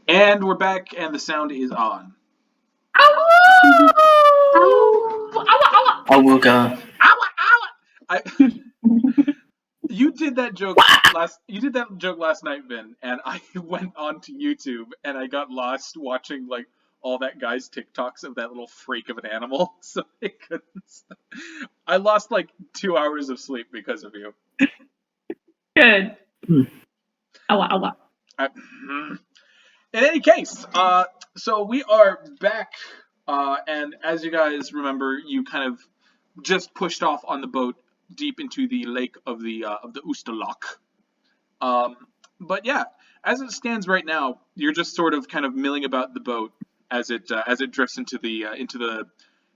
And we're back, and the sound is on. Awooga. You did that joke last night, Vinn, and I went onto YouTube and I got lost watching like all that guy's TikToks of that little freak of an animal. So I couldn't. I lost like 2 hours of sleep because of you. Good. Awa. In any case, so we are back, and as you guys remember, you kind of just pushed off on the boat deep into the lake of the Loch. But yeah, as it stands right now, you're just sort of kind of milling about the boat as it drifts into the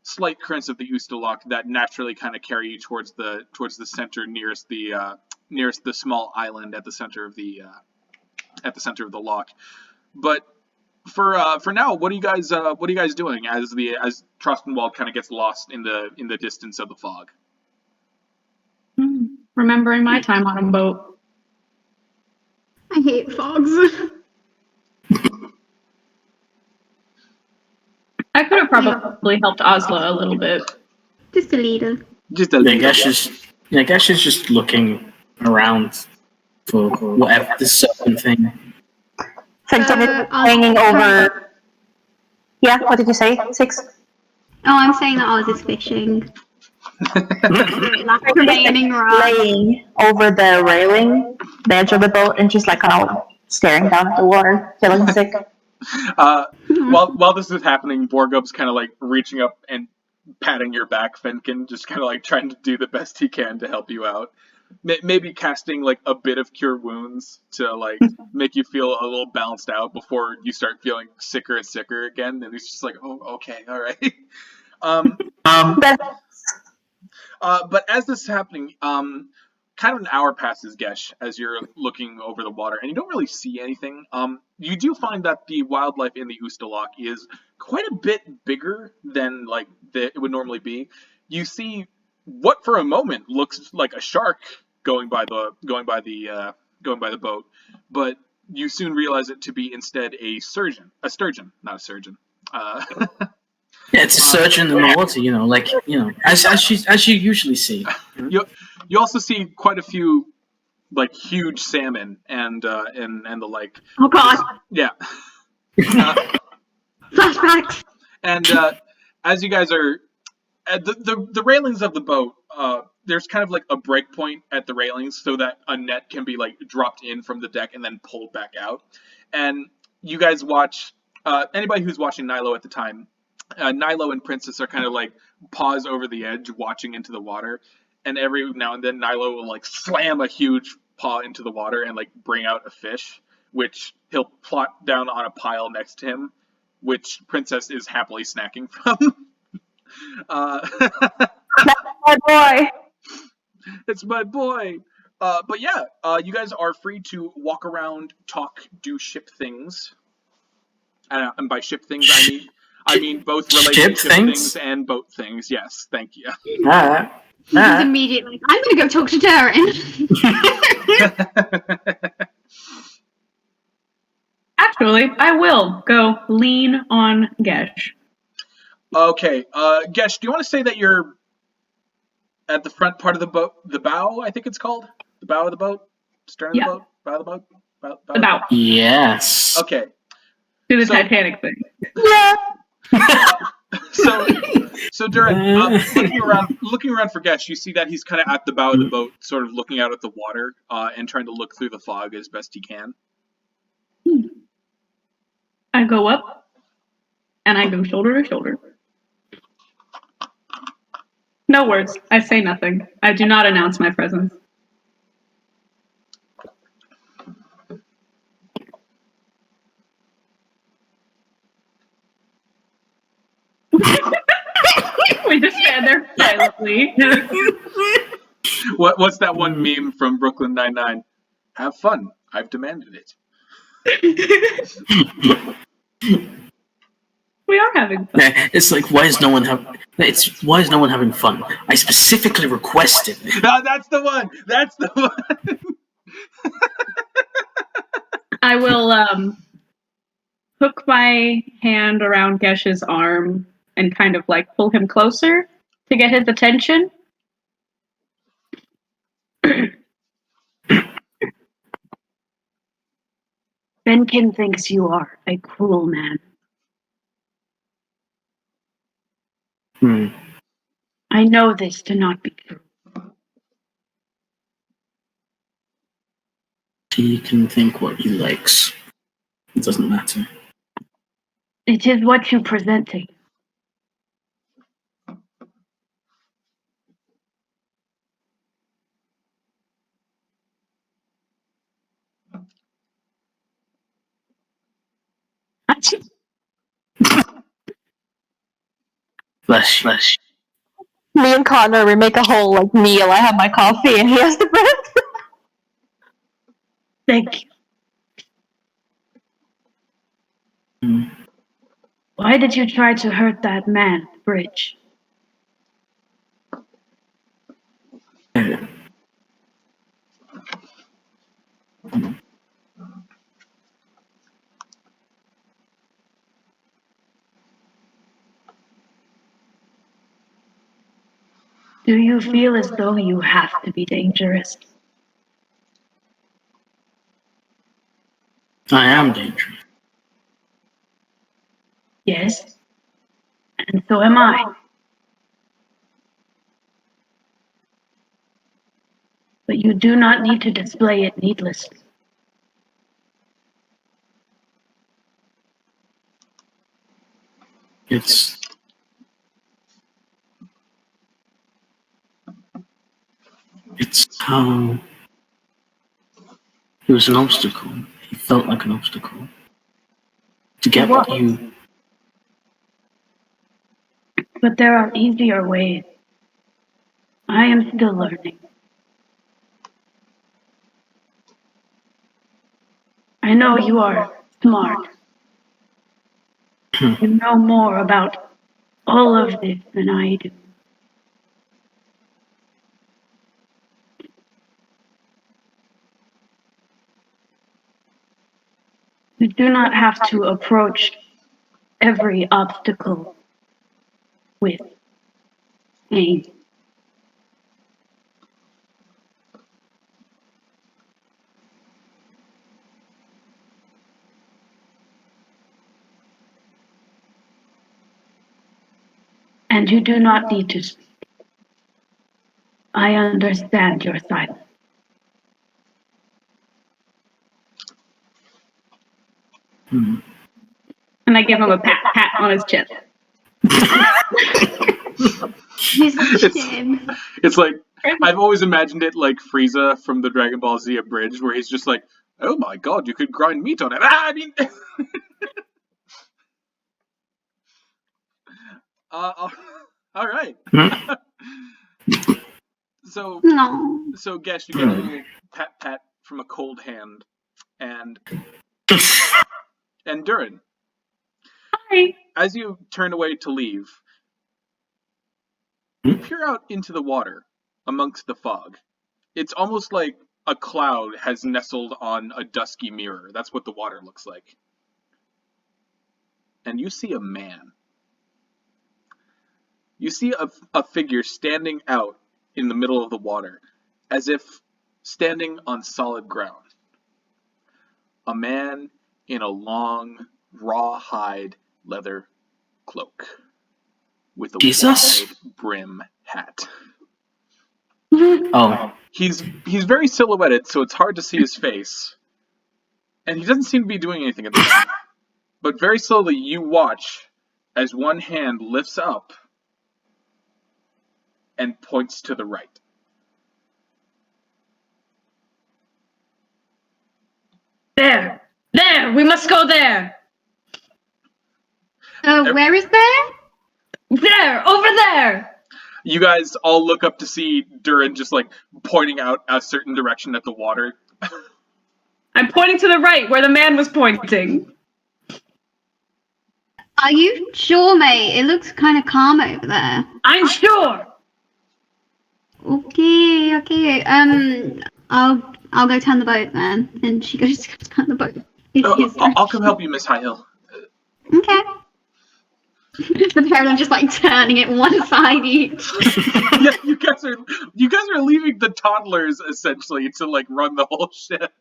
slight currents of the Loch that naturally kind of carry you towards the center nearest the small island at the center of the loch. But for now, what are you guys doing as Trostenwald kind of gets lost in the distance of the fog? Remembering my time on a boat. I hate fogs. I could have probably helped Ozla a little bit. Just a little. Gesh is just looking around for whatever the certain thing. Fenkin hanging over. Yeah, what did you say? 6? Oh, I'm saying that Oz is fishing. Laying over the railing, the edge of the boat, and just like kind of staring down at the water, feeling sick. While this is happening, Borgub's kind of like reaching up and patting your back, Fenkin, just kind of like trying to do the best he can to help you out. Maybe casting like a bit of cure wounds to like make you feel a little balanced out before you start feeling sicker and sicker again. And he's just like, oh, okay, all right. But as this is happening, kind of an hour passes, Gesh, as you're looking over the water, and you don't really see anything. You do find that the wildlife in the Loch is quite a bit bigger than like it would normally be. You see what for a moment looks like a shark going by the boat, but you soon realize it to be instead a sturgeon, not a surgeon. Yeah, it's a surge in the water, as you usually see. You also see quite a few like huge salmon and the like. Oh God! Yeah. Flashbacks. And as you guys are at the railings of the boat, there's kind of like a break point at the railings so that a net can be like dropped in from the deck and then pulled back out. And you guys watch. Anybody who's watching Nilo at the time. Nilo and Princess are kind of like pause over the edge watching into the water, and every now and then Nilo will like slam a huge paw into the water and like bring out a fish, which he'll plot down on a pile next to him, which Princess is happily snacking from. My boy. It's my boy. But yeah, you guys are free to walk around, talk, do ship things. And by ship things, I mean both related to things and boat things. Yes, thank you. He's immediately, I'm going to go talk to Dhuur'in. Actually, I will go lean on Gesh. Okay, Gesh, do you want to say that you're at the front part of the boat, the bow, I think it's called? The bow of the boat? Stern of the boat? Bow of the boat? The bow. Yes. Okay. Do the Titanic thing. Yeah. So Dhuur'in, looking around for Gesh, you see that he's kind of at the bow of the boat, sort of looking out at the water, and trying to look through the fog as best he can. I go up, and I go shoulder to shoulder. No words. I say nothing. I do not announce my presence. We just stand there silently. What's that one meme from Brooklyn Nine-Nine? Have fun. I've demanded it. We are having fun. It's like, why is no one having fun? I specifically requested. No, that's the one. That's the one. I will hook my hand around Gesh's arm and kind of like pull him closer to get his attention. Fenkin thinks you are a cruel man. I know this to not be true. He can think what he likes. It doesn't matter. It is what you present to him. Flesh. Me and Connor, we make a whole like meal. I have my coffee and he has the bread. Thank you. Why did you try to hurt that man at the bridge? Do you feel as though you have to be dangerous? I am dangerous. Yes. And so am I. But you do not need to display it needlessly. It's how it was an obstacle. It felt like an obstacle. To get what you... But there are easier ways. I am still learning. I know you are smart. You know more about all of this than I do. You do not have to approach every obstacle with aim. And you do not need to speak. I understand your silence. And I give him a pat on his chest. It's like, I've always imagined it like Frieza from the Dragon Ball Z Abridged, where he's just like, oh my god, you could grind meat on it. I mean... alright. So Gesh, you get a little pat from a cold hand, and Dhuur'in. Hi. As you turn away to leave, you peer out into the water amongst the fog. It's almost like a cloud has nestled on a dusky mirror. That's what the water looks like. And you see a man. You see a figure standing out in the middle of the water, as if standing on solid ground. A man in a long, rawhide leather cloak with a wide brim hat. Oh. He's very silhouetted, so it's hard to see his face. And he doesn't seem to be doing anything at the moment. But very slowly you watch as one hand lifts up and points to the right. There! There! We must go there! Where is there? There! Over there! You guys all look up to see Dhuur'in just like pointing out a certain direction at the water. I'm pointing to the right, where the man was pointing. Are you sure, mate? It looks kind of calm over there. I'm sure! Okay. I'll go turn the boat then. And she goes to turn the boat. I'll come help you, Miss Highhill. Okay. The pair of them just like turning it one side each. Yeah, you guys are leaving the toddlers essentially to like run the whole ship.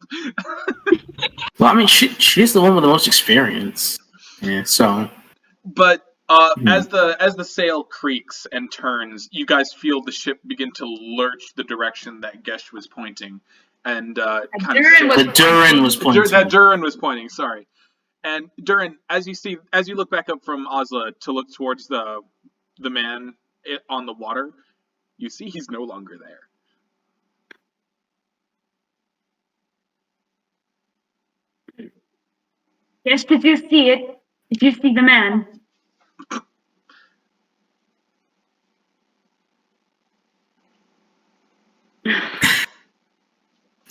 Well, I mean, she's the one with the most experience. Yeah, so. But as the sail creaks and turns, you guys feel the ship begin to lurch the direction that Gesh was pointing, and Dhuur'in was pointing. That Dhuur'in was pointing. Sorry. And Dhuur'in, as you look back up from Ozla to look towards the man on the water, you see he's no longer there. Yes, did you see it? Did you see the man?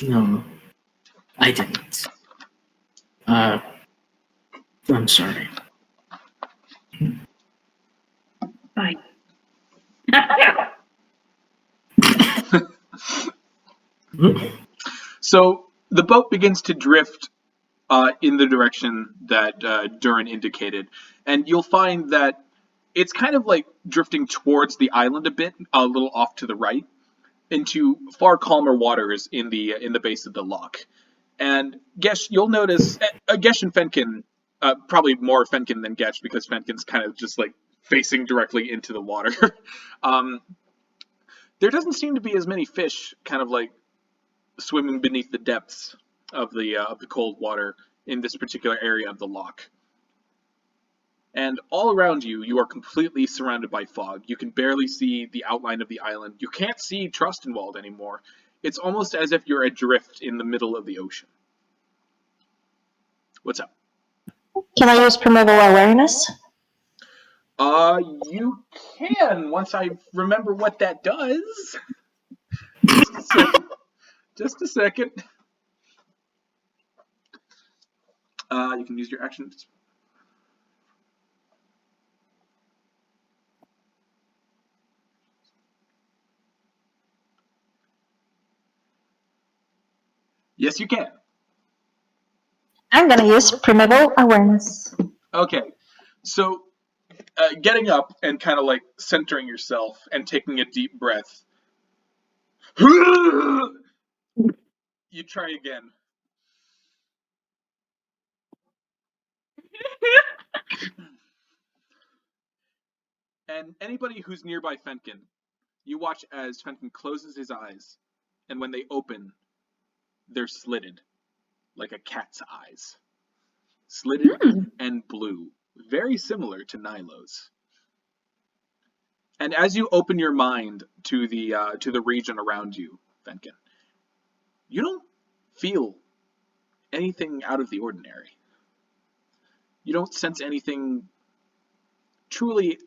No, I didn't. I'm sorry. Fine. So the boat begins to drift in the direction that Dhuur'in indicated, and you'll find that it's kind of like drifting towards the island a bit, a little off to the right, into far calmer waters in the base of the loch. And Gesh, you'll notice Gesh and Fenkin, probably more Fenkin than Gesh because Fenkin's kind of just like facing directly into the water. There doesn't seem to be as many fish kind of like swimming beneath the depths of the cold water in this particular area of the loch. And all around you, you are completely surrounded by fog. You can barely see the outline of the island. You can't see Trostenwald anymore. It's almost as if you're adrift in the middle of the ocean. What's up? Can I use primeval awareness? You can, once I remember what that does. Just a second. You can use your actions. Yes, you can. I'm gonna use primeval awareness. Okay, so getting up and kind of like centering yourself and taking a deep breath. You try again. And anybody who's nearby Fenkin, you watch as Fenkin closes his eyes, and when they open, they're slitted, like a cat's eyes. Slitted and blue, very similar to Nilo's. And as you open your mind to the region around you, Fenkin, you don't feel anything out of the ordinary. You don't sense anything truly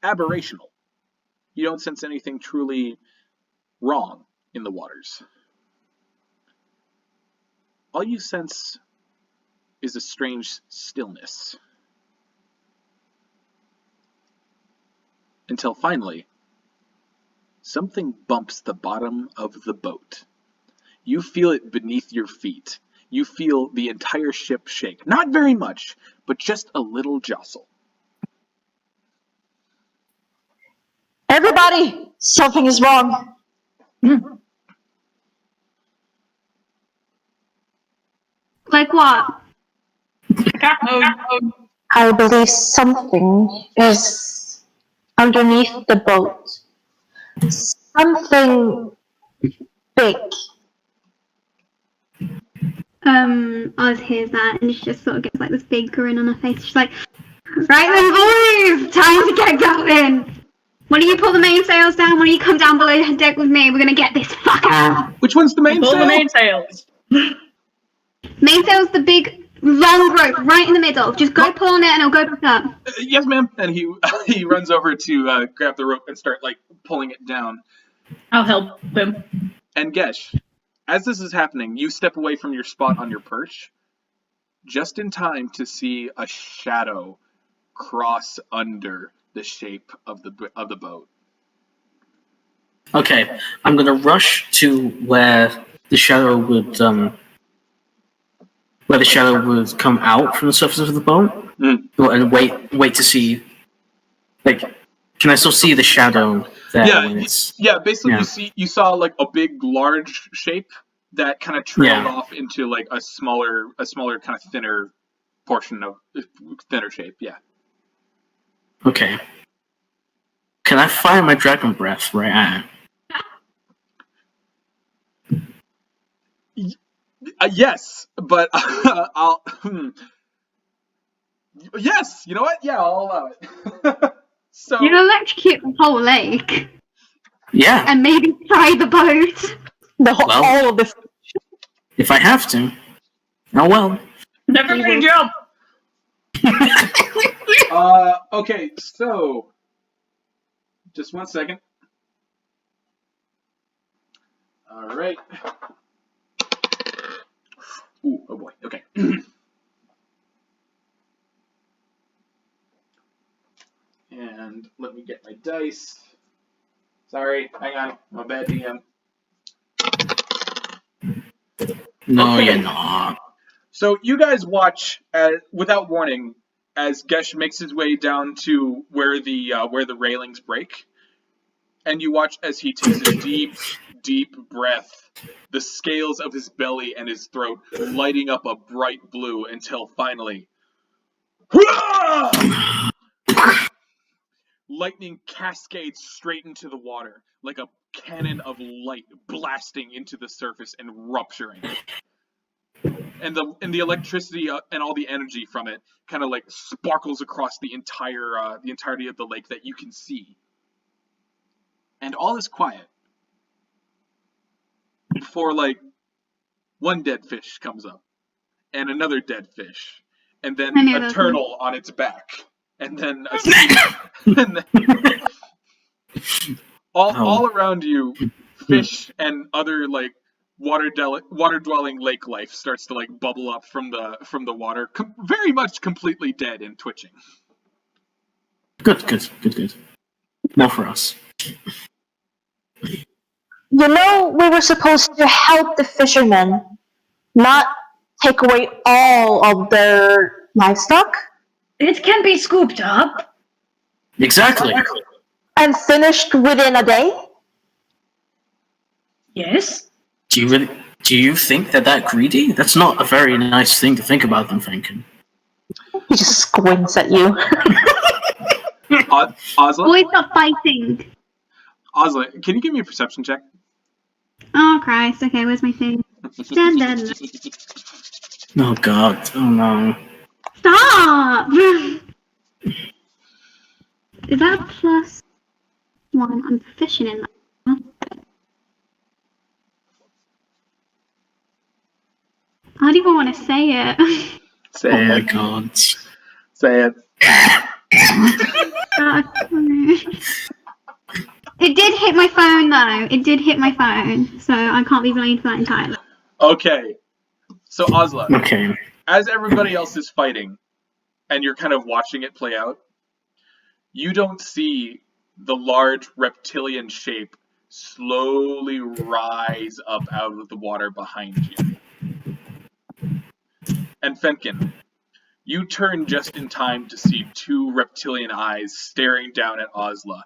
aberrational. You don't sense anything truly wrong in the waters. All you sense is a strange stillness. Until finally, something bumps the bottom of the boat. You feel it beneath your feet. You feel the entire ship shake. Not very much, but just a little jostle. Everybody, something is wrong. Like what? I believe something is underneath the boat. Something big. Oz hears that and she just sort of gets like this big grin on her face. She's like, right then boys, time to get going. Why don't you pull the mainsails down? Why don't you come down below deck with me? We're gonna get this fucker. Which one's the mainsail? Pull the mainsails. Mainsail's the big long rope right in the middle. Just go pull on it and it'll go back up. Yes, ma'am. And he runs over to grab the rope and start like pulling it down. I'll help him. And Gesh, as this is happening, you step away from your spot on your perch, just in time to see a shadow cross under the shape of the boat. Okay, I'm gonna rush to where the shadow where the shadow would come out from the surface of the boat, and wait to see. Like, can I still see the shadow there? When it's, basically you saw like a big, large shape that kind of trailed off into like a smaller kind of thinner portion of thinner shape. Yeah. Okay. Can I fire my dragon breath right at it? Yes, but I'll. Yes, you know what? Yeah, I'll allow it. So You'd electrocute the whole lake Yeah. and maybe try the boat. All of this. If I have to. Oh well. Definitely jump. Okay, so just 1 second. All right. Ooh, oh boy. Okay. And let me get my dice. Sorry, hang on. My bad DM. No, Okay. you're not. So you guys watch, without warning, as Gesh makes his way down to where the railings break, and you watch as he takes a deep, deep breath, the scales of his belly and his throat lighting up a bright blue until finally, lightning cascades straight into the water like a cannon of light blasting into the surface and rupturing. And the electricity and all the energy from it kind of like sparkles across the entirety of the lake that you can see. And all is quiet before like one dead fish comes up, and another dead fish, and then a turtle on its back, and then a and then all around you, fish and other like water-dwelling lake life starts to like bubble up from the water, very much completely dead and twitching. Good. More for us. You know, we were supposed to help the fishermen, not take away all of their livestock. It can be scooped up. Exactly. And finished within a day? Yes. Do you think that greedy? That's not a very nice thing to think about them, Fenkin. He just squints at you. Ozla? Boys, stop fighting. Ozla, can you give me a perception check? Oh, Christ. Okay, where's my thing? Dun. Oh god. Oh no. Stop! Is that +1? I'm proficient in that. I don't even want to say it. Say Oh my it. god. Say it. It did hit my phone, though. It did hit my phone, so I can't be blamed for that entirely. Okay. So Ozla, Okay. as everybody else is fighting, and you're kind of watching it play out, you don't see the large reptilian shape slowly rise up out of the water behind you. And Fenkin, you turn just in time to see two reptilian eyes staring down at Ozla,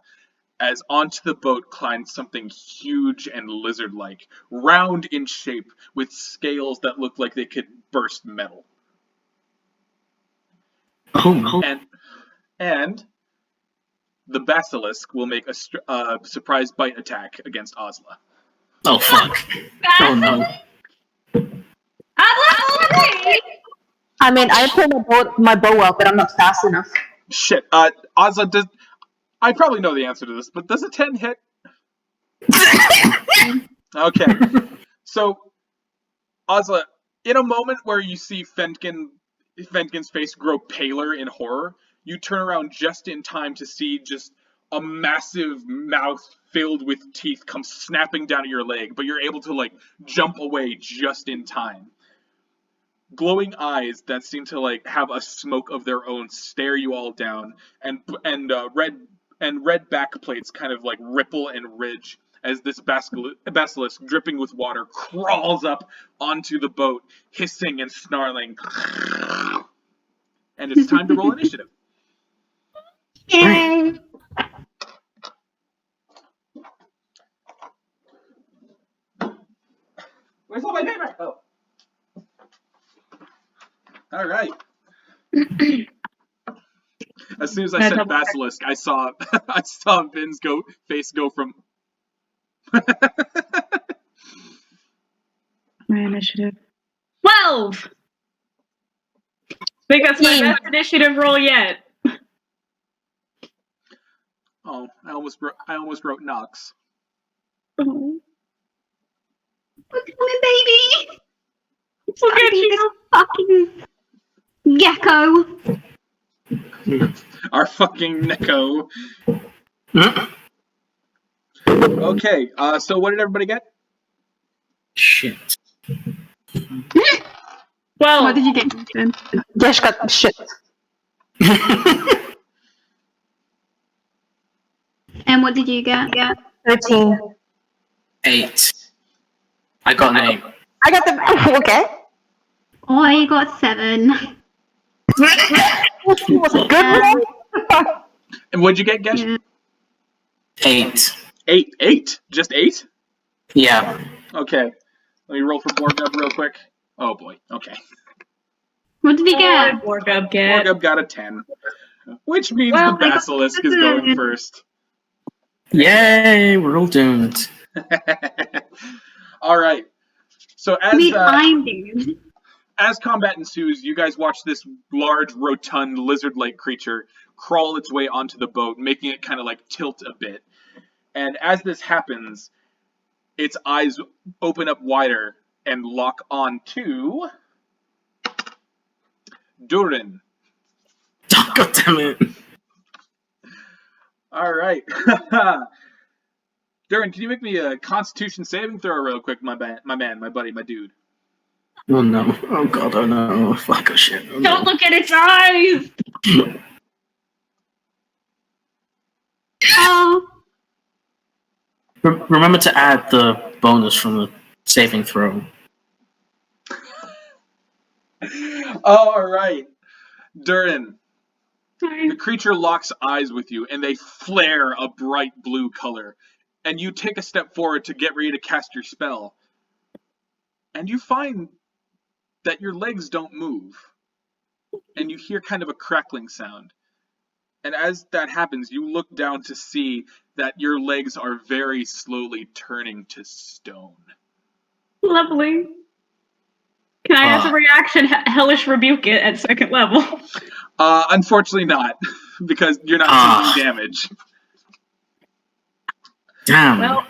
as onto the boat climbs something huge and lizard-like, round in shape, with scales that look like they could burst metal. Oh. And the basilisk will make a surprise bite attack against Ozla. Oh fuck. Oh no. I mean, I pull my bow up, but I'm not fast enough. Shit. Ozla, does... I probably know the answer to this, but does a 10 hit? Okay. So, Ozla, in a moment where you see Fenkin's face grow paler in horror, you turn around just in time to see just a massive mouth filled with teeth come snapping down at your leg, but you're able to, like, jump away just in time. Glowing eyes that seem to, like, have a smoke of their own stare you all down, and red back plates kind of, like, ripple and ridge as this basilisk, dripping with water, crawls up onto the boat, hissing and snarling. And it's time to roll initiative. Yay! Where's all my paper? Oh. All right. As soon as I said basilisk, I saw Vinn's face go from. My initiative. 12! I think that's my best initiative roll yet. Oh, I almost wrote Nox. Oh. What's coming, baby? Look at you. Fucking gecko. Our fucking Neko. Okay, so what did everybody get? Shit. Well, What did you get, Ethan? Gesh got shit. And what did you get? 13. 8. I got an 8. I got the. Okay. I got 7. Was a good one. And what'd you get, Gesh? Yeah. 8. 8. 8? Just 8? Yeah. Okay. Let me roll for Borgub real quick. Oh boy. Okay. What did he get? Borgub get? Borgub got a 10. Which means the basilisk is going first. Yay, we're all doomed. All right. So I'm doomed. as combat ensues, you guys watch this large, rotund, lizard-like creature crawl its way onto the boat, making it kind of like tilt a bit. And as this happens, its eyes open up wider and lock on to Dhuur'in. Oh, God damn it. All right. Dhuur'in, can you make me a Constitution saving throw real quick, my man, my buddy, my dude? Oh no. Oh god, oh no. Oh, fuck, oh shit. Oh, Don't look at its eyes! Oh. Remember to add the bonus from the saving throw. All right. Dhuur'in, Sorry. the creature locks eyes with you, and they flare a bright blue color. And you take a step forward to get ready to cast your spell. And you find that your legs don't move. And you hear kind of a crackling sound. And as that happens, you look down to see that your legs are very slowly turning to stone. Lovely. Can I, as a reaction, hellish rebuke it at 2nd level? Unfortunately not, because you're not taking damage. Damn. Well,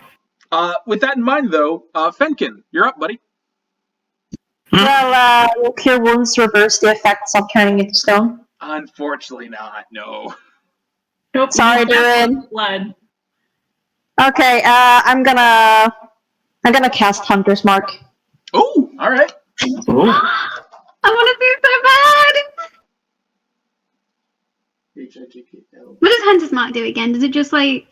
With that in mind, though, Fenkin, you're up, buddy. Well, will Cure Wounds reverse the effects of turning into stone? Unfortunately not, no. nope, Sorry, Dhuur'in. blood. Okay, I'm gonna cast Hunter's Mark. Oh, all right. Oh. I want to do so bad. What does Hunter's Mark do again? Does it just like...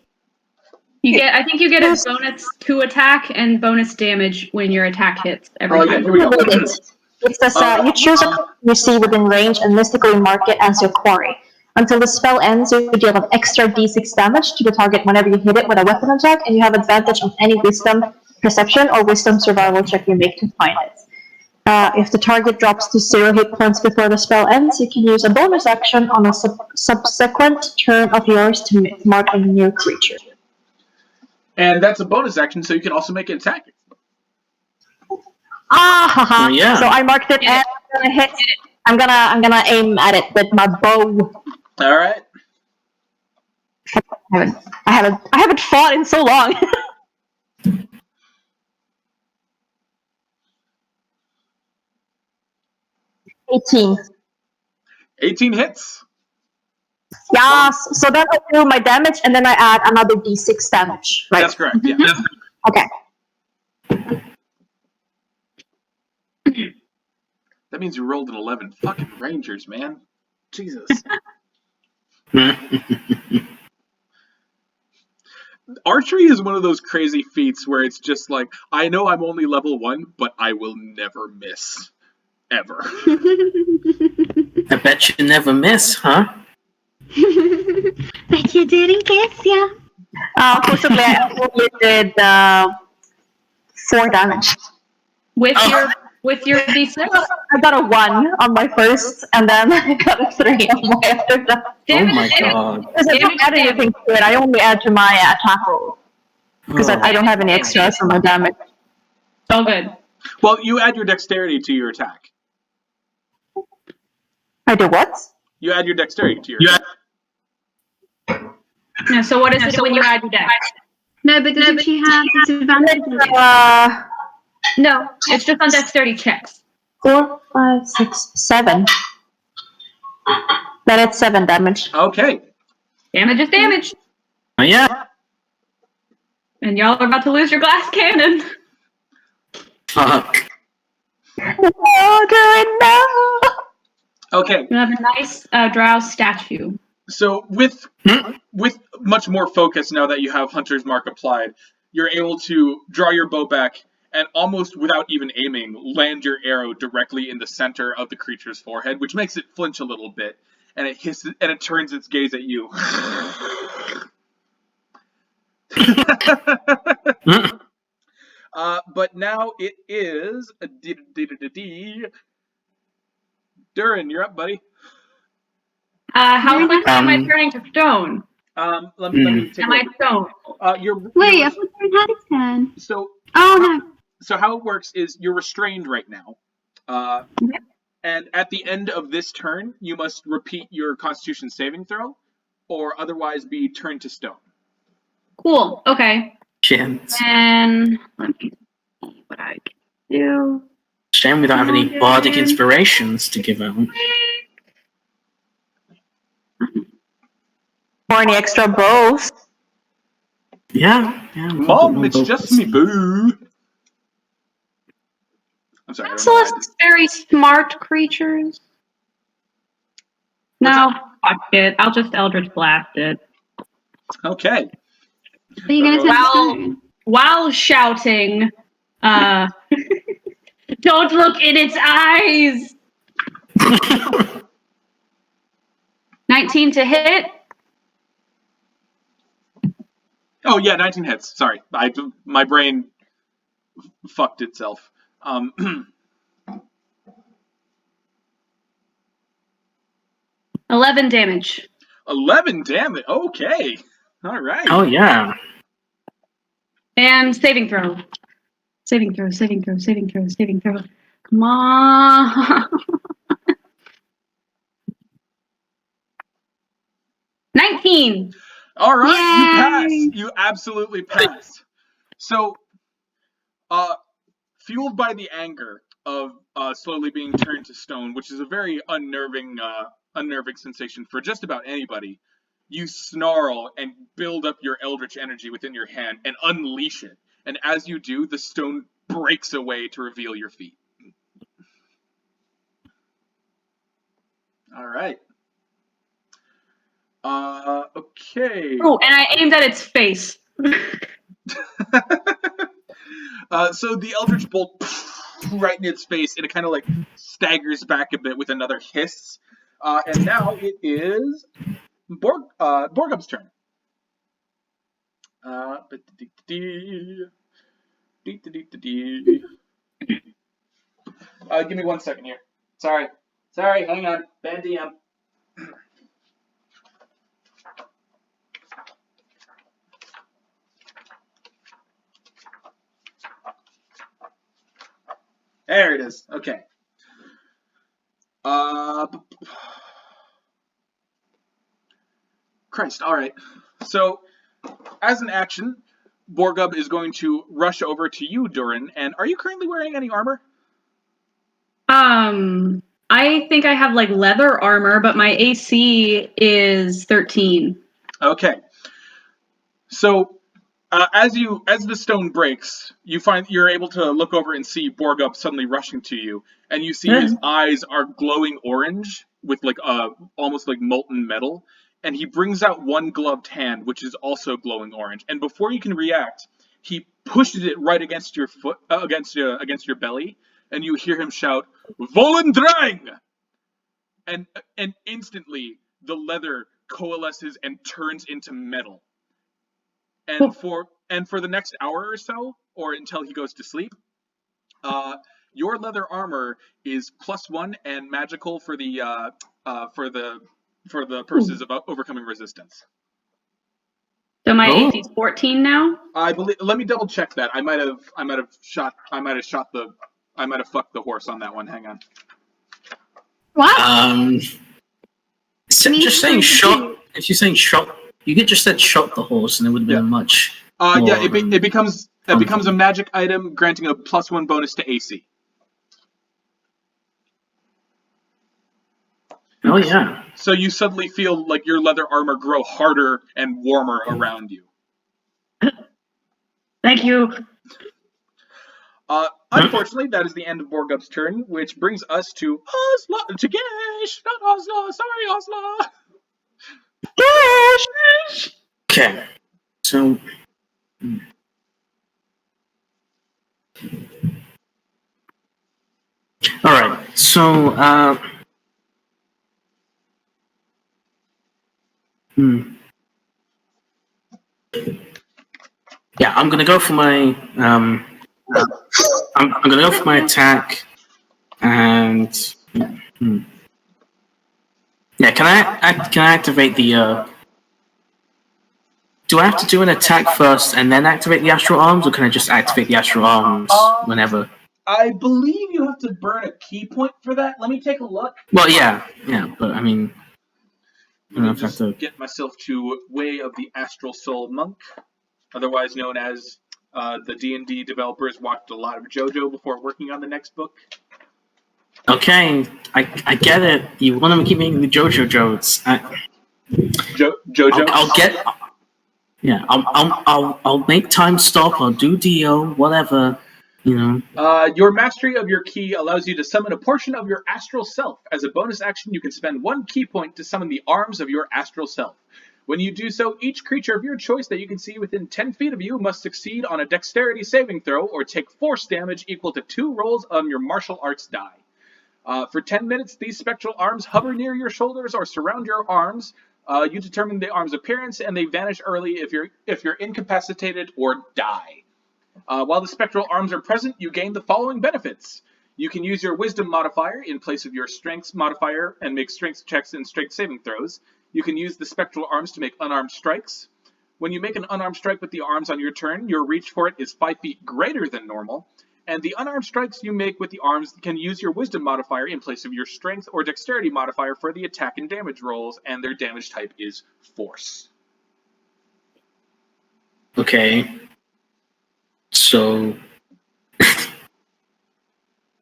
I think you get a bonus to attack and bonus damage when your attack hits every Oh, yeah, time. here we go. It says you choose a creature you see within range and mystically mark it as your quarry. Until the spell ends, you deal an extra d6 damage to the target whenever you hit it with a weapon attack, and you have advantage on any wisdom, perception, or wisdom survival check you make to find it. If the target drops to 0 hit points before the spell ends, you can use a bonus action on a subsequent turn of yours to mark a new creature. And that's a bonus action, so you can also make an attack. Haha. Yeah. So I marked it and I'm gonna hit. I'm gonna aim at it with my bow. All right. I haven't fought in so long. 18. 18 hits. Yes. So then I do my damage and then I add another d6 damage. Right. That's correct, yeah. Okay. That means you rolled an 11. Fucking Rangers, man. Jesus. Archery is one of those crazy feats where it's just like, I know I'm only level 1, but I will never miss. Ever. I bet you never miss, huh? Bet you didn't guess, yeah. Possibly I only did 4 damage. With your D6? I got a 1 on my first, and then I got a 3 on my after that. Oh my god. Because I don't add anything to it, I only add to my attack roll. Because I don't have any extras on my damage. Oh, good. Well, you add your dexterity to your attack. I do what? You add your dexterity to your attack. No, so what is it when you add your dex? No, but doesn't she have disadvantage? No, it's just on dexterity checks. 4, 5, 6, 7. Then it's 7 damage. Okay. Damage is damage. Oh, yeah. And y'all are about to lose your glass cannon. Fuck. Oh, good no! Okay. You have a nice drow statue. So with much more focus now that you have Hunter's Mark applied, you're able to draw your bow back and almost without even aiming, land your arrow directly in the center of the creature's forehead, which makes it flinch a little bit, and it hisses and it turns its gaze at you. But now it is Dhuur'in, you're up, buddy. How quickly am I turning to stone? Let me take Am I stone? Wait, I thought you had a turn. So Oh, no. So how it works is you're restrained right now. And at the end of this turn, you must repeat your Constitution saving throw, or otherwise be turned to stone. Cool. Okay. Chance. And let me see what I can do. Shame we don't have any bardic inspirations to give out. Or any extra bows. Yeah. Mom, it's just me, boo. I'm sorry. Celeste's very smart creatures. No, fuck it. I'll just Eldritch Blast it. Okay. Are you going to turn stone? While shouting, don't look in its eyes! 19 to hit. Oh yeah, 19 hits. Sorry, my brain fucked itself. 11 damage. 11 damage. Okay. All right. Oh yeah. And saving throw. Saving throw. Come on. 19. All right, Yay! you pass. You absolutely pass. So, fueled by the anger of slowly being turned to stone, which is a very unnerving sensation for just about anybody, you snarl and build up your eldritch energy within your hand and unleash it. And as you do, the stone breaks away to reveal your feet. All right. Okay. Oh, and I aimed at its face. So the eldritch bolt right in its face, and it kind of like staggers back a bit with another hiss. And now it is Borgub's turn. Give me 1 second here. Sorry, hang on. Ban DM. There it is. Okay. Christ. All right. So, as an action, Borgub is going to rush over to you, Dhuur'in. And are you currently wearing any armor? I think I have like leather armor, but my AC is 13. Okay. So, as the stone breaks, you're able to look over and see Borgub suddenly rushing to you, and you see his eyes are glowing orange with like almost like molten metal, and he brings out one gloved hand, which is also glowing orange. And before you can react, he pushes it right against your foot, against your belly, and you hear him shout, "Volendrang!" And instantly the leather coalesces and turns into metal. And for the next hour or so, or until he goes to sleep, your leather armor is +1 and magical for the purposes of overcoming resistance. So my AC is 14 now? I believe. Let me double check that. I might have fucked the horse on that one. Hang on. What? Just saying shot. If you're saying shot, you could just said shot the horse, and it would have been much. It becomes a magic item, granting a +1 bonus to AC. Oh yeah. So you suddenly feel like your leather armor grow harder and warmer around you. Thank you. Unfortunately, that is the end of Borgup's turn, which brings us to Ozla, to Gesh, not Ozla. Sorry, Ozla. Gesh! Okay. So. All right. So. Yeah, I'm gonna go for my I'm gonna go for my attack, and yeah, can I activate the? Do I have to do an attack first and then activate the astral arms, or can I just activate the astral arms whenever? I believe you have to burn a key point for that. Let me take a look. Well, yeah, but I mean, Let me just get myself to Way of the Astral Soul Monk, otherwise known as the D&D developers watched a lot of JoJo before working on the next book. Okay, I get it. You want to keep making the JoJo jokes. JoJo. I'll get. Yeah, I'll make time stop. I'll do DO, whatever. You know. Your mastery of your key allows you to summon a portion of your astral self. As a bonus action, you can spend 1 key point to summon the arms of your astral self. When you do so, each creature of your choice that you can see within 10 feet of you must succeed on a dexterity saving throw or take force damage equal to 2 rolls on your martial arts die. For 10 minutes, these spectral arms hover near your shoulders or surround your arms. You determine the arm's appearance, and they vanish early if you're incapacitated or die. While the spectral arms are present, you gain the following benefits. You can use your wisdom modifier in place of your strength modifier and make strength checks and strength saving throws. You can use the spectral arms to make unarmed strikes. When you make an unarmed strike with the arms on your turn, your reach for it is 5 feet greater than normal. And the unarmed strikes you make with the arms can use your wisdom modifier in place of your strength or dexterity modifier for the attack and damage rolls, and their damage type is force. Okay. So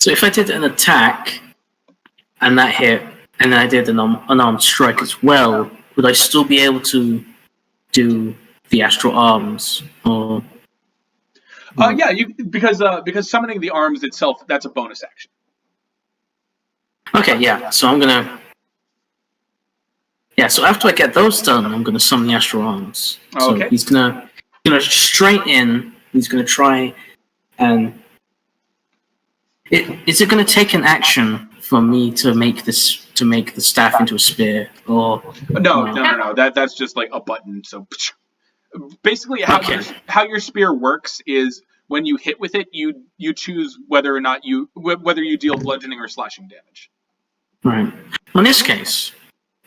if I did an attack and that hit, and then I did an unarmed strike as well, would I still be able to do the astral arms? Or yeah, because summoning the arms itself, that's a bonus action. Okay, yeah. So I'm gonna. Yeah. So after I get those done, I'm gonna summon the astral arms. So Okay. he's gonna straight in. He's gonna try and. Is it gonna take an action for me to make the staff into a spear, or No. That's just like a button. So basically, how your spear works is when you hit with it, you choose whether or not whether you deal bludgeoning or slashing damage. Right. In this case,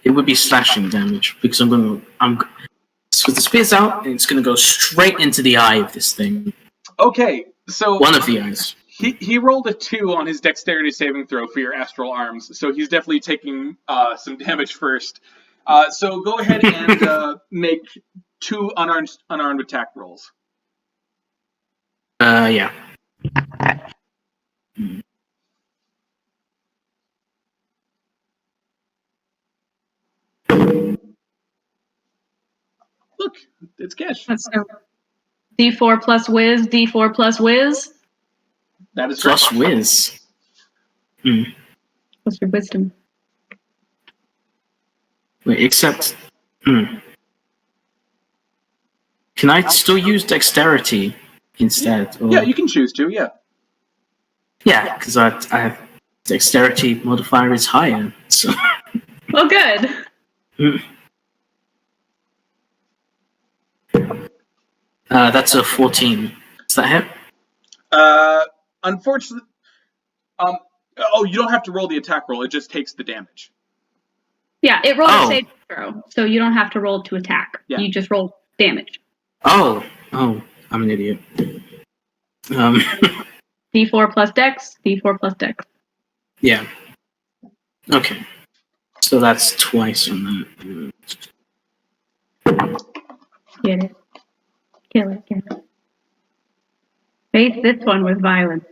it would be slashing damage because so the spear's out and it's gonna go straight into the eye of this thing. Okay, so One of the eyes. He rolled a 2 on his dexterity saving throw for your astral arms, so he's definitely taking some damage first. So go ahead and make 2 unarmed attack rolls. Yeah. Look, it's Gesh. Let's go. D4 plus whiz, D4 plus whiz. That is Plus correct. whiz. What's your wisdom? Wait, except Hmm. Can I still use dexterity instead? Or... Yeah, you can choose to. Yeah. Yeah, because I dexterity modifier is higher. So. Well, good. That's a 14. Is that hit? Unfortunately, you don't have to roll the attack roll. It just takes the damage. Yeah, it rolled a save throw, so you don't have to roll to attack. Yeah. You just roll damage. Oh, I'm an idiot. D4 plus dex, D4 plus dex. Yeah. Okay. So that's twice on that. Get it. Kill it. Face this one with violence.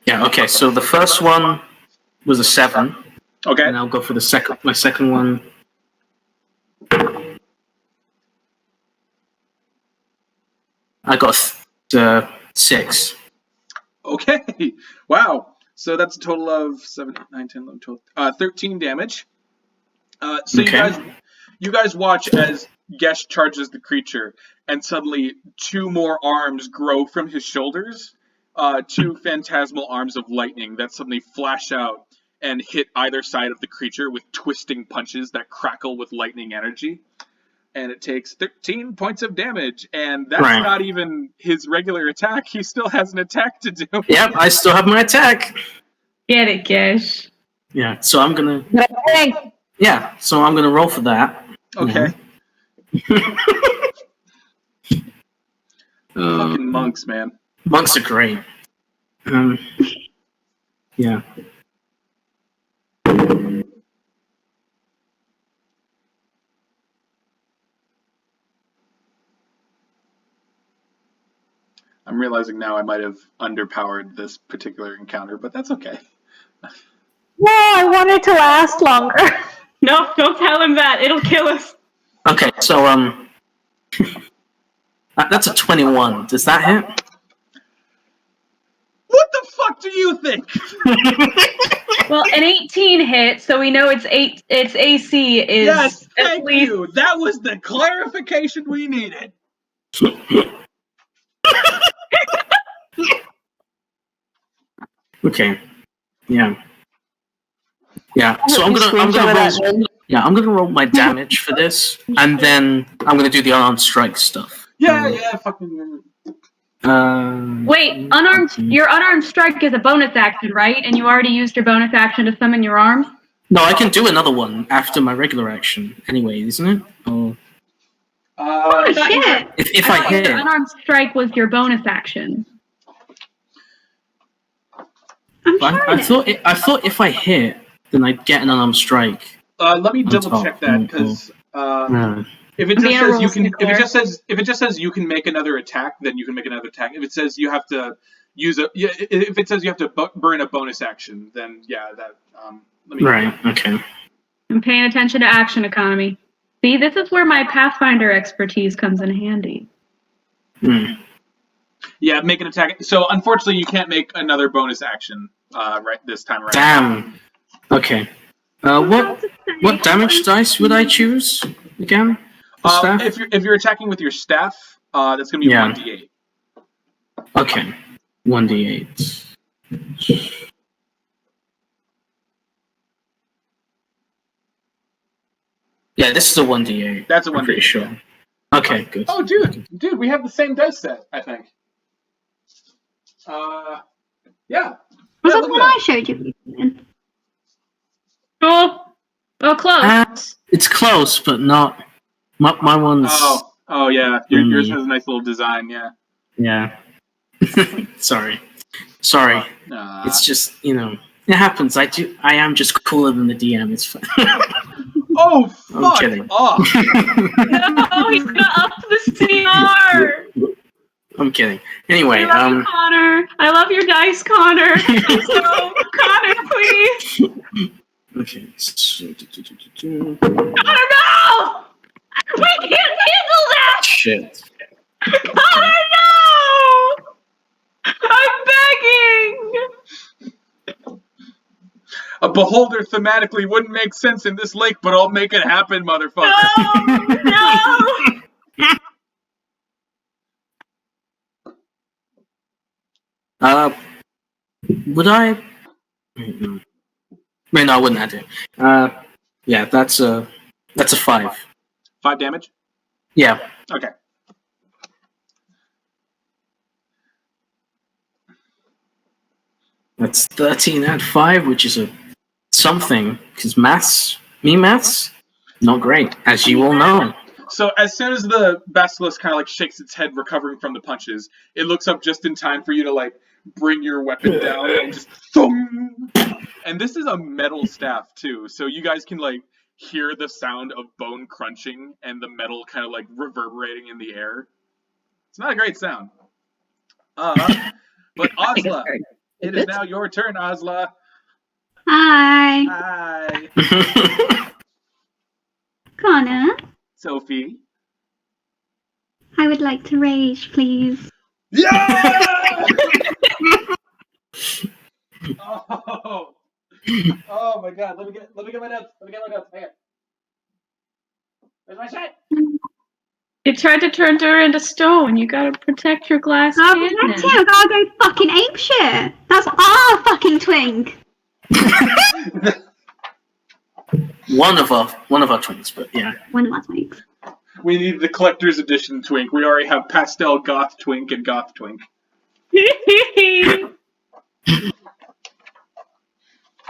Yeah, okay, so the first one was a 7. Okay. And I'll go for my second one. I got 6. Okay. Wow. So that's a total of 7, 8, 9, 10, 11, 12, 13 damage. So Okay. you guys watch as Gesh charges the creature, and suddenly 2 more arms grow from his shoulders. 2 phantasmal arms of lightning that suddenly flash out and hit either side of the creature with twisting punches that crackle with lightning energy. And it takes 13 points of damage, and that's Right. not even his regular attack. He still has an attack to do. Yep, I still have my attack. Get it, Gesh. Yeah, so I'm gonna... Hey, Yeah, so I'm gonna roll for that. Okay. Uh, Fucking monks, man. monks are great. Yeah. I'm realizing now I might have underpowered this particular encounter, but that's okay. no, I want it to last longer. No, don't tell him that. It'll kill us. Okay, so, that's a 21. Does that hit? What the fuck do you think? Well, an 18 hit, so we know its AC is Yes, at thank least. you. That was the clarification we needed. Okay. Yeah. Yeah. So I'm gonna roll my damage for this, and then I'm gonna do the unarmed strike stuff. Yeah, fucking. Wait, your unarmed strike is a bonus action, right? And you already used your bonus action to summon your arms? No, I can do another one after my regular action, anyway, isn't it? Or Oh shit! if I hit, Your unarmed strike was your bonus action. I thought if I hit, then I'd get an unarmed strike. Let me double check that because if it just says you can, if it just says you can make another attack, then you can make another attack. If it says you have to if it says you have to burn a bonus action, then yeah, that. Let me. Right. Okay. I'm paying attention to action economy. See, this is where my Pathfinder expertise comes in handy. Yeah, make an attack. So unfortunately, you can't make another bonus action right this time around. Damn. Okay. What damage dice would I choose again? If you're attacking with your staff, that's gonna be 1d8. Okay. 1d8. Yeah, this is a 1d8. That's a 1d8. I'm pretty sure. Okay, good. Oh, dude, we have the same dice set, I think. Yeah. Was that the one I showed you? Cool. Oh, close. It's close, but not. My one's. Oh yeah. Yours has a nice little design. Yeah. Yeah. Sorry. It's just, it happens. I am just cooler than the DM. It's fine. Oh, fuck I'm kidding. off. No, he's gonna up the CR. I'm kidding. Anyway, I love you, Connor. I love your dice, Connor. So, Connor, please. Okay. Connor, no! We can't handle that! Shit. Connor, no! I'm begging! beholder thematically wouldn't make sense in this lake, but I'll make it happen, motherfucker. No! Would I? No, I wouldn't have to. Yeah, that's a 5. 5 damage? Yeah. Okay. That's 13 and 5, which is a something, because maths, not great, as you all know. So as soon as the basilisk kind of like shakes its head, recovering from the punches, it looks up just in time for you to like bring your weapon down and just thump. And this is a metal staff too, so you guys can like hear the sound of bone crunching and the metal kind of like reverberating in the air. It's not a great sound. But Ozla, it is now your turn, Ozla. Hi. Hi. Connor, Sophie. I would like to rage, please. Yeah! Oh my god, let me get my notes. Hang on. Where's my shit? You tried to turn Dhuur'in into stone. You gotta protect your glass cannon. That's it. I gotta go fucking apeshit. That's our fucking twink. One of our twins, but yeah. One of our twinks. We need the collector's edition twink. We already have pastel goth twink and goth twink.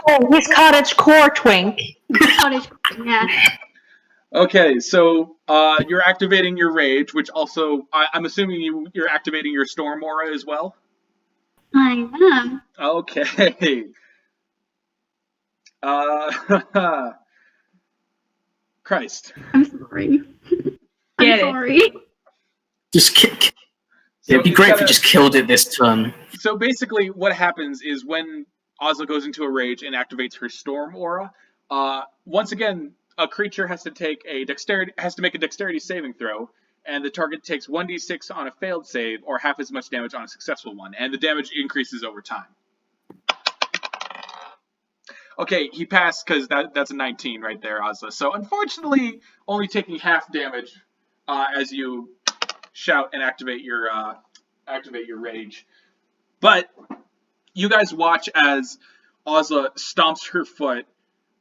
Oh, he's cottage core twink. Cottage, yeah. Okay, so you're activating your rage, which also I'm assuming you're activating your storm aura as well. I am. Okay. Christ. I'm sorry. Get it. I'm sorry. Just kick. It'd be great if we just killed it this turn. So basically, what happens is when Ozla goes into a rage and activates her storm aura, once again, a creature has to make a dexterity saving throw, and the target takes 1d6 on a failed save, or half as much damage on a successful one, and the damage increases over time. Okay, he passed because that's a 19 right there, Ozla. So unfortunately, only taking half damage as you shout and activate your rage. But you guys watch as Ozla stomps her foot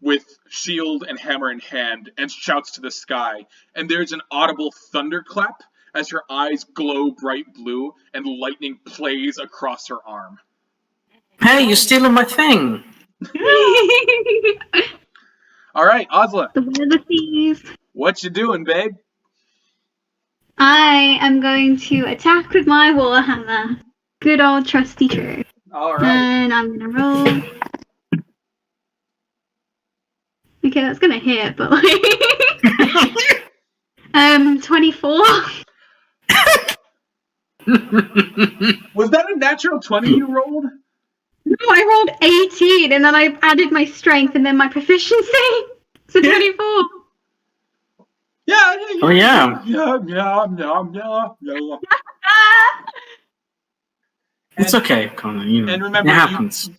with shield and hammer in hand and shouts to the sky, and there's an audible thunderclap as her eyes glow bright blue and lightning plays across her arm. Hey, you're stealing my thing! All right, Ozla. The one of the thieves. What you doing, babe? I am going to attack with my warhammer. Good old trusty true. All right. And I'm gonna roll. Okay, that's gonna hit, but like 24. Was that a natural 20 you rolled? No, I rolled 18, and then I added my strength and then my proficiency. So 24. Yeah. Oh yeah. Yeah. It's okay, Connor. You know, And remember, it happens.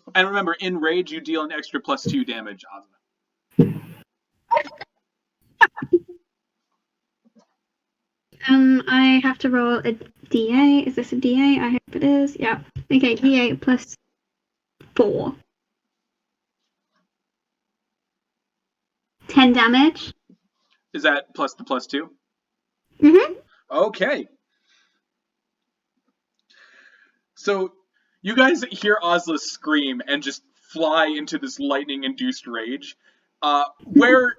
In rage, you deal an extra +2 damage, Ozla. I have to roll a D8. Is this a D8? I hope it is. Yeah. Okay, D8 plus 4. 10 damage. Is that plus the +2? Mm-hmm. Okay. So you guys hear Ozla scream and just fly into this lightning-induced rage. Where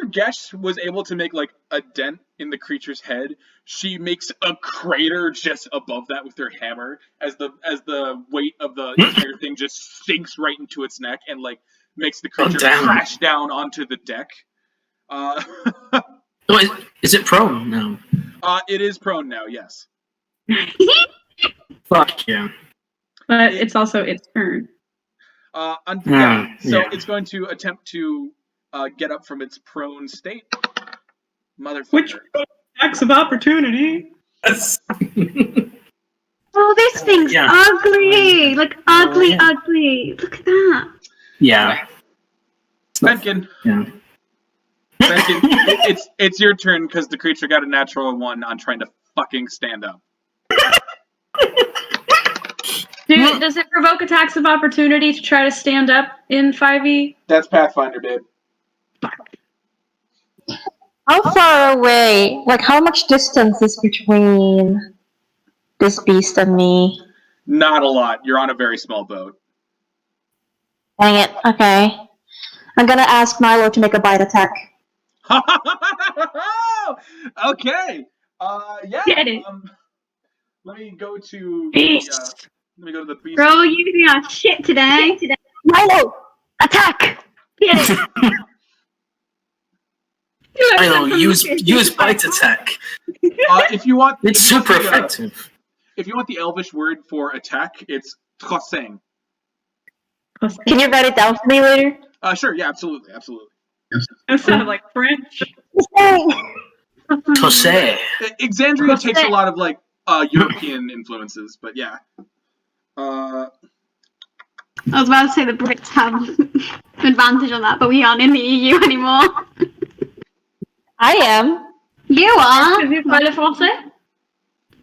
Gesh was able to make like a dent in the creature's head, she makes a crater just above that with her hammer as the weight of the entire thing just sinks right into its neck and like makes the creature crash down onto the deck. Is it prone now? It is prone now, yes. Fuck yeah. But it's also its turn. So it's going to attempt to get up from its prone state. Motherfucker. Which attacks of opportunity? Oh, this thing's ugly! Like, ugly. Look at that. Yeah. Fenkin. Yeah. Fenkin, it's your turn because the creature got a natural 1 on trying to fucking stand up. Does it provoke attacks of opportunity to try to stand up in 5e? That's Pathfinder, babe. How far away? Like, how much distance is between this beast and me? Not a lot. You're on a very small boat. Dang it. Okay. I'm gonna ask Milo to make a bite attack. Okay. Yeah. Get it. Let me go to Beast. let me go to the beast. Bro, you using our shit today. Milo! Attack! Get it. Milo, use bite attack. If you want, It's super effective. If you want the Elvish word for attack, it's Trostenwald. Can you write it down for me later? Sure. Yeah. Absolutely. That sounded like French. Tosse. Exandria takes a lot of like European influences, but yeah. I was about to say the Brits have advantage on that, but we aren't in the EU anymore. I am. You are. Est-ce que vous parlez français?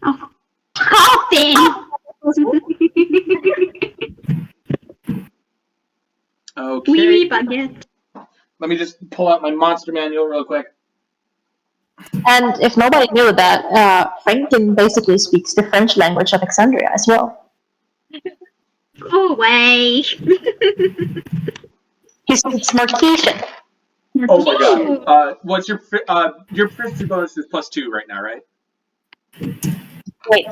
Oh. Coffin! Okay. Oui, baguette. Let me just pull out my monster manual real quick. And if nobody knew that, Fenkin basically speaks the French language of Alexandria as well. Go away. He speaks Marquesian. Oh my god. What's your proficiency bonus is +2 right now, right? Wait.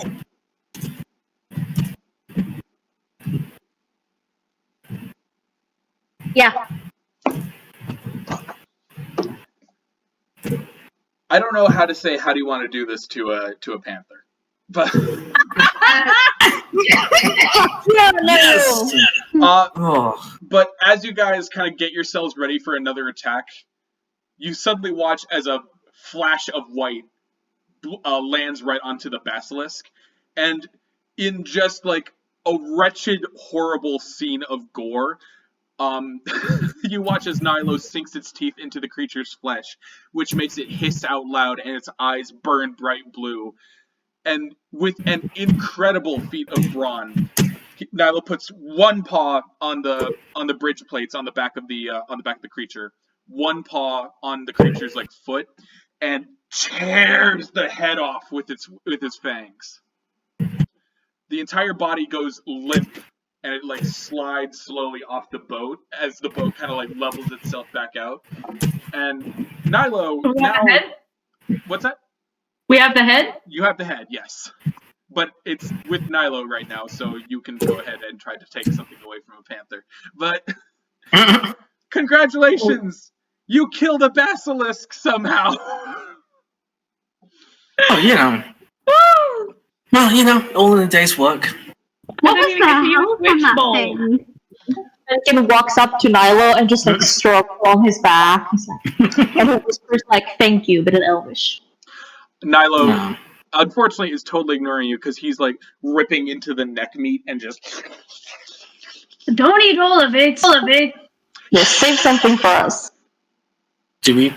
Yeah. I don't know how to say how do you want to do this to a panther, but Yes. But as you guys kind of get yourselves ready for another attack, you suddenly watch as a flash of white lands right onto the basilisk, and in just like a wretched, horrible scene of gore, you watch as Nilo sinks its teeth into the creature's flesh, which makes it hiss out loud and its eyes burn bright blue. And with an incredible feat of brawn, Nilo puts one paw on the bridge plates on the back of the creature, one paw on the creature's like foot, and tears the head off with its fangs. The entire body goes limp, and it like slides slowly off the boat as the boat kind of like levels itself back out. And Nilo now, what's that? We have the head? You have the head, yes. But it's with Nilo right now, so you can go ahead and try to take something away from a panther. But congratulations! You killed a basilisk somehow! Oh, you know. Well, you know, all in a day's work. What was the hell from that thing? Fenkin walks up to Nilo and just like strokes along his back. He's like, and he whispers like, "Thank you," but in Elvish. Nilo, unfortunately, is totally ignoring you because he's like ripping into the neck meat and just. Don't eat all of it. Yes, save something for us. Do we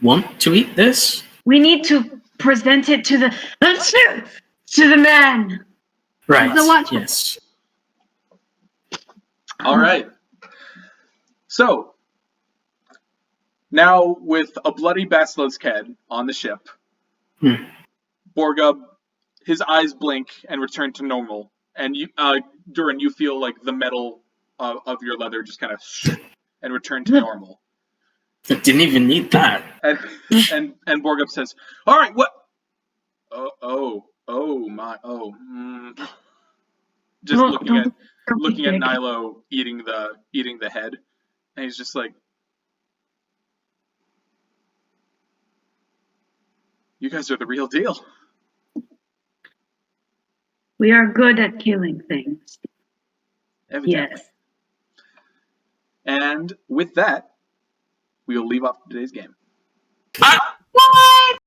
want to eat this? We need to present it to the man. Right. The watch. Yes. All right. So now with a bloody basilisk head on the ship, Borgub, his eyes blink and return to normal, and you, Dhuur'in, you feel like the metal of your leather just kind of and return to normal. I didn't even need that. And Borgub says, "All right, what? Just looking at Nilo eating the head, and he's just like, you guys are the real deal. We are good at killing things. Evidently. Yes. And with that, we will leave off today's game. What?